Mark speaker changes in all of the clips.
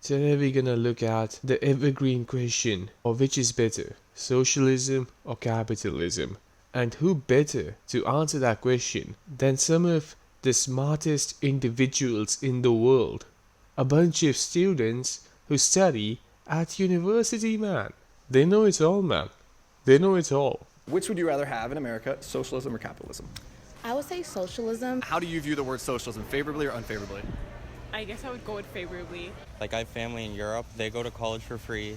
Speaker 1: Today we're gonna look at the evergreen question of which is better, socialism or capitalism. And who better to answer that question than some of the smartest individuals in the world? A bunch of students who study at university, man. They know it all, man. They know it all.
Speaker 2: Which would you rather have in America, socialism or capitalism?
Speaker 3: I would say socialism.
Speaker 2: How do you view the word socialism, favorably or unfavorably?
Speaker 4: I guess I would go with favorably.
Speaker 5: Like, I have family in Europe. They go to college for free.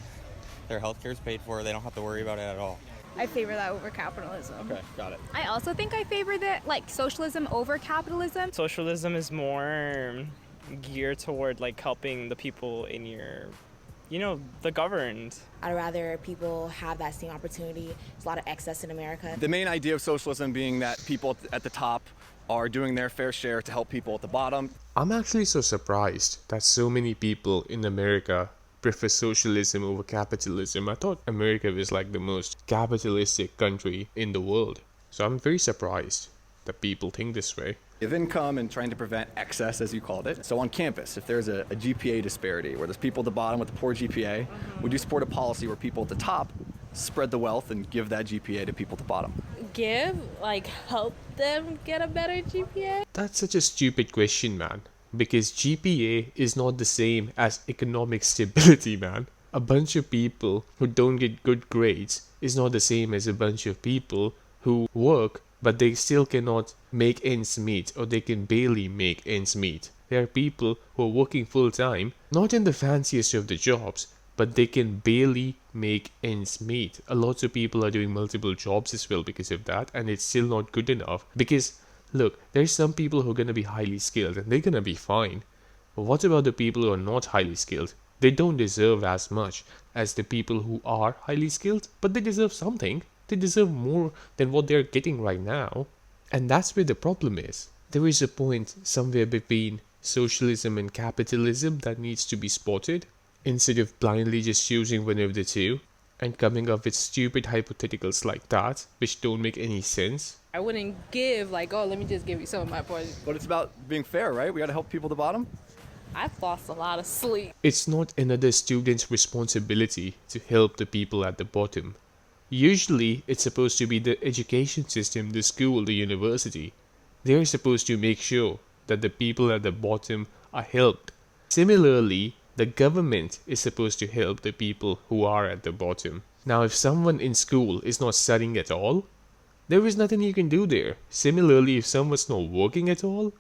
Speaker 5: Their healthcare is paid for. They don't have to worry about it at all.
Speaker 6: I favor that over capitalism.
Speaker 2: Okay, got it.
Speaker 6: I also think I favor socialism over capitalism.
Speaker 4: Socialism is more geared toward helping the people in your, the governed.
Speaker 3: I'd rather people have that same opportunity. There's a lot of excess in America.
Speaker 2: The main idea of socialism being that people at the top are doing their fair share to help people at the bottom.
Speaker 1: I'm actually so surprised that so many people in America prefer socialism over capitalism. I thought America was like the most capitalistic country in the world. So I'm very surprised that people think this way.
Speaker 2: Of income and trying to prevent excess, as you called it. So on campus, if there's a GPA disparity where there's people at the bottom with a poor GPA, would you support a policy where people at the top spread the wealth and give that GPA to people at the bottom?
Speaker 7: Help them get a better GPA?
Speaker 1: That's such a stupid question, man. Because GPA is not the same as economic stability, man. A bunch of people who don't get good grades is not the same as a bunch of people who work but they still cannot make ends meet, or they can barely make ends meet. There are people who are working full time, not in the fanciest of the jobs, but they can barely make ends meet. A lot of people are doing multiple jobs as well because of that, and it's still not good enough. Because, look, there's some people who are going to be highly skilled and they're going to be fine. But what about the people who are not highly skilled? They don't deserve as much as the people who are highly skilled, but they deserve something. They deserve more than what they're getting right now. And that's where the problem is. There is a point somewhere between socialism and capitalism that needs to be spotted, instead of blindly just choosing one of the two and coming up with stupid hypotheticals like that, which don't make any sense.
Speaker 7: I wouldn't give let me just give you some of my points.
Speaker 2: But it's about being fair, right? We got to help people at the bottom.
Speaker 7: I've lost a lot of sleep.
Speaker 1: It's not another student's responsibility to help the people at the bottom. Usually, it's supposed to be the education system, the school, the university. They're supposed to make sure that the people at the bottom are helped. Similarly, the government is supposed to help the people who are at the bottom. Now, if someone in school is not studying at all, there is nothing you can do there. Similarly, if someone's not working at all,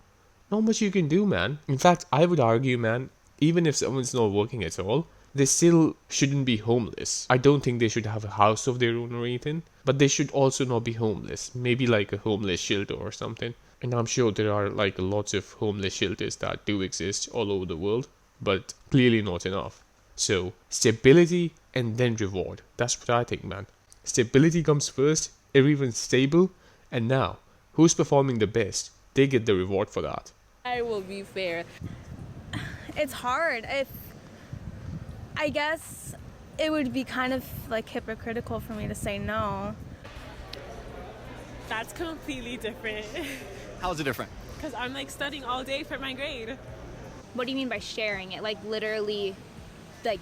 Speaker 1: not much you can do, man. In fact, I would argue, man, even if someone's not working at all, they still shouldn't be homeless. I don't think they should have a house of their own or anything, but they should also not be homeless. Maybe like a homeless shelter or something. And I'm sure there are lots of homeless shelters that do exist all over the world, but clearly not enough. So, stability and then reward. That's what I think, man. Stability comes first, everyone's stable, and now, who's performing the best? They get the reward for that.
Speaker 7: I will be fair.
Speaker 6: It's hard. I guess it would be kind of hypocritical for me to say no.
Speaker 4: That's completely different.
Speaker 2: How's it different?
Speaker 4: Because I'm studying all day for my grade.
Speaker 6: What do you mean by sharing it? Literally,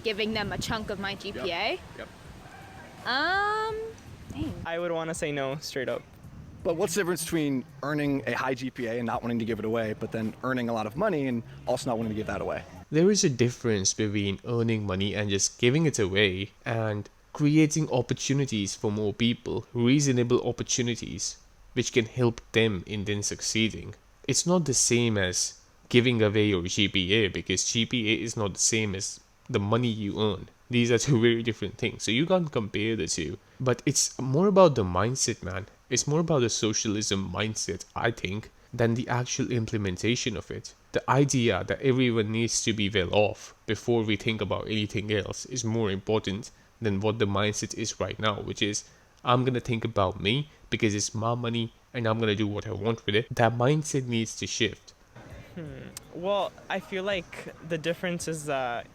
Speaker 6: giving them a chunk of my GPA?
Speaker 2: Yep.
Speaker 6: Dang.
Speaker 4: I would want to say no, straight up.
Speaker 2: But what's the difference between earning a high GPA and not wanting to give it away, but then earning a lot of money and also not wanting to give that away?
Speaker 1: There is a difference between earning money and just giving it away and creating opportunities for more people, reasonable opportunities, which can help them in then succeeding. It's not the same as giving away your GPA, because GPA is not the same as the money you earn. These are two very different things, so you can't compare the two. But it's more about the mindset, man. It's more about the socialism mindset, I think, than the actual implementation of it. The idea that everyone needs to be well off before we think about anything else is more important than what the mindset is right now, which is, I'm gonna think about me because it's my money and I'm gonna do what I want with it. That mindset needs to shift.
Speaker 4: Well, I feel like the difference is that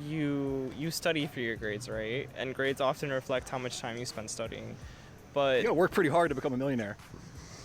Speaker 4: you study for your grades, right? And grades often reflect how much time you spend studying. But
Speaker 2: You gotta work pretty hard to become a millionaire.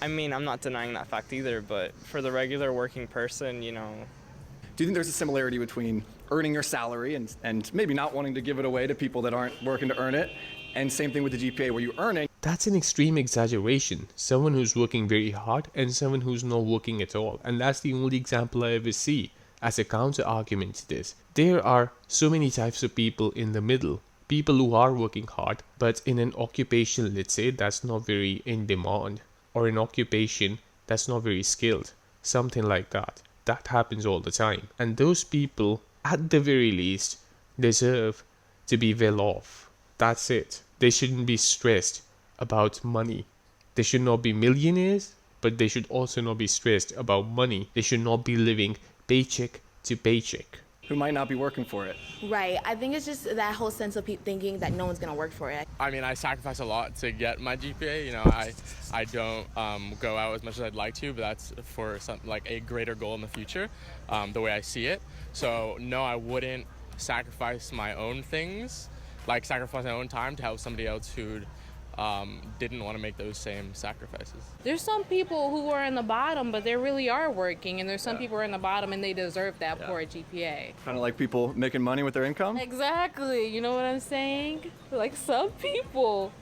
Speaker 4: I mean, I'm not denying that fact either, but for the regular working person,
Speaker 2: Do you think there's a similarity between earning your salary and maybe not wanting to give it away to people that aren't working to earn it. And same thing with the GPA where you're earning.
Speaker 1: That's an extreme exaggeration. Someone who's working very hard and someone who's not working at all. And that's the only example I ever see as a counter argument to this. There are so many types of people in the middle. People who are working hard, but in an occupation, let's say, that's not very in demand, or an occupation that's not very skilled. Something like that. That happens all the time. And those people, at the very least, deserve to be well off. That's it. They shouldn't be stressed about money. They should not be millionaires, but they should also not be stressed about money. They should not be living paycheck to paycheck.
Speaker 2: Who might not be working for it.
Speaker 3: Right. I think it's just that whole sense of thinking that no one's going to work for it.
Speaker 8: I mean, I sacrifice a lot to get my GPA. You know, I don't go out as much as I'd like to, but that's for like a greater goal in the future, the way I see it. So no, I wouldn't sacrifice my own things, like sacrifice my own time to help somebody else who didn't want to make those same sacrifices.
Speaker 7: There's some people who are in the bottom, but they really are working, and there's some people who are in the bottom and they deserve that poor GPA.
Speaker 2: Kind of like people making money with their income.
Speaker 7: Exactly, you know what I'm saying? Like some people.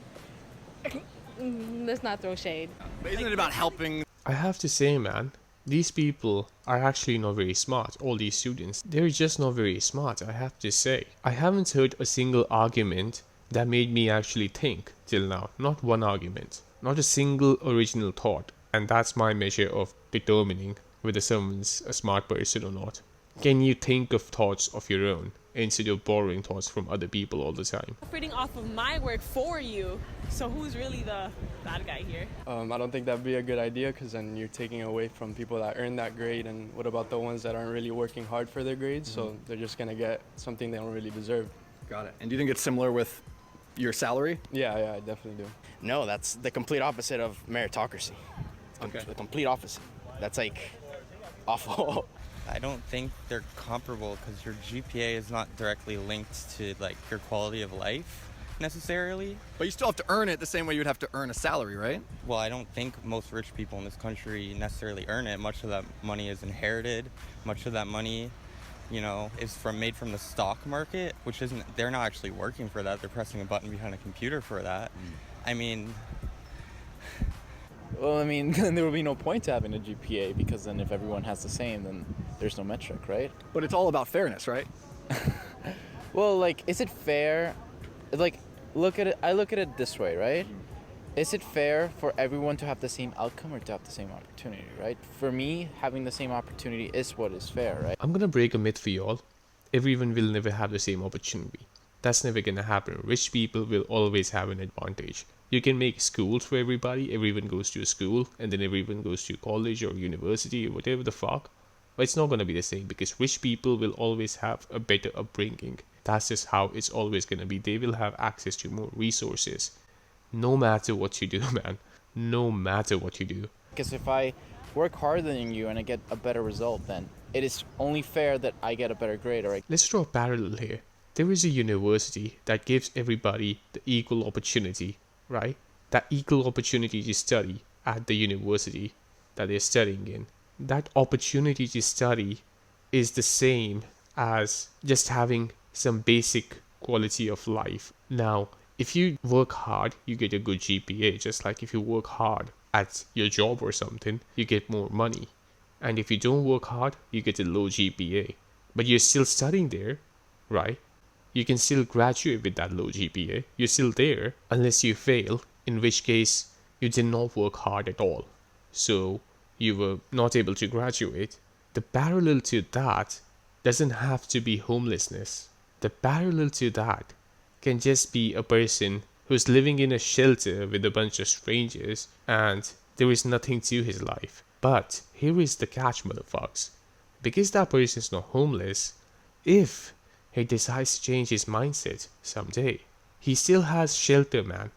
Speaker 7: Let's not throw shade.
Speaker 2: But isn't it about helping?
Speaker 1: I have to say, man, these people are actually not very smart. All these students, they're just not very smart, I have to say. I haven't heard a single argument that made me actually think till now. Not one argument. Not a single original thought. And that's my measure of determining whether someone's a smart person or not. Can you think of thoughts of your own instead of borrowing thoughts from other people all the time?
Speaker 9: Profiting off of my work for you. So who's really the bad guy here?
Speaker 10: I don't think that'd be a good idea, because then you're taking away from people that earn that grade. And what about the ones that aren't really working hard for their grades? So they're just going to get something they don't really deserve.
Speaker 2: Got it. And do you think it's similar with your salary?
Speaker 10: Yeah, I definitely do.
Speaker 11: No, that's the complete opposite of meritocracy.
Speaker 2: Okay.
Speaker 11: The complete opposite. That's like awful.
Speaker 5: I don't think they're comparable because your GPA is not directly linked to like your quality of life necessarily.
Speaker 2: But you still have to earn it the same way you'd have to earn a salary, right?
Speaker 5: Well, I don't think most rich people in this country necessarily earn it. Much of that money is inherited. Much of that money, you know, is made from the stock market, which isn't, they're not actually working for that. They're pressing a button behind a computer for that. I mean...
Speaker 12: Well, I mean, then there would be no point to having a GPA, because then if everyone has the same, then there's no metric, right?
Speaker 2: But it's all about fairness, right?
Speaker 12: Well, like, is it fair? Like, I look at it this way, right? Is it fair for everyone to have the same outcome or to have the same opportunity, right? For me, having the same opportunity is what is fair, right?
Speaker 1: I'm gonna break a myth for y'all. Everyone will never have the same opportunity. That's never gonna happen. Rich people will always have an advantage. You can make schools for everybody. Everyone goes to a school, and then everyone goes to college or university or whatever the fuck. But it's not gonna be the same, because rich people will always have a better upbringing. That's just how it's always gonna be. They will have access to more resources. No matter what you do, man. No matter what you do.
Speaker 12: Because if I work harder than you and I get a better result, then it is only fair that I get a better grade. Or
Speaker 1: Let's draw a parallel here. There is a university that gives everybody the equal opportunity, right? That equal opportunity to study at the university that they're studying in. That opportunity to study is the same as just having some basic quality of life. Now, if you work hard, you get a good GPA. Just like if you work hard at your job or something, you get more money. And if you don't work hard, you get a low GPA. But you're still studying there, right? You can still graduate with that low GPA. You're still there unless you fail, in which case you did not work hard at all. So you were not able to graduate. The parallel to that doesn't have to be homelessness. The parallel to that can just be a person who's living in a shelter with a bunch of strangers and there is nothing to his life. But here is the catch, motherfuckers. Because that person is not homeless, if he decides to change his mindset someday, he still has shelter, man.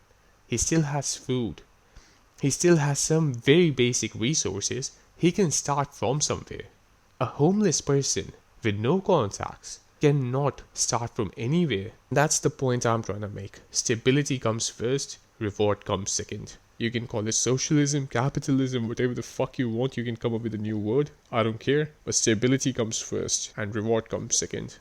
Speaker 1: He still has food. He still has some very basic resources. He can start from somewhere. A homeless person with no contacts cannot start from anywhere. That's the point I'm trying to make. Stability comes first, reward comes second. You can call it socialism, capitalism, whatever the fuck you want. You can come up with a new word. I don't care. But stability comes first and reward comes second.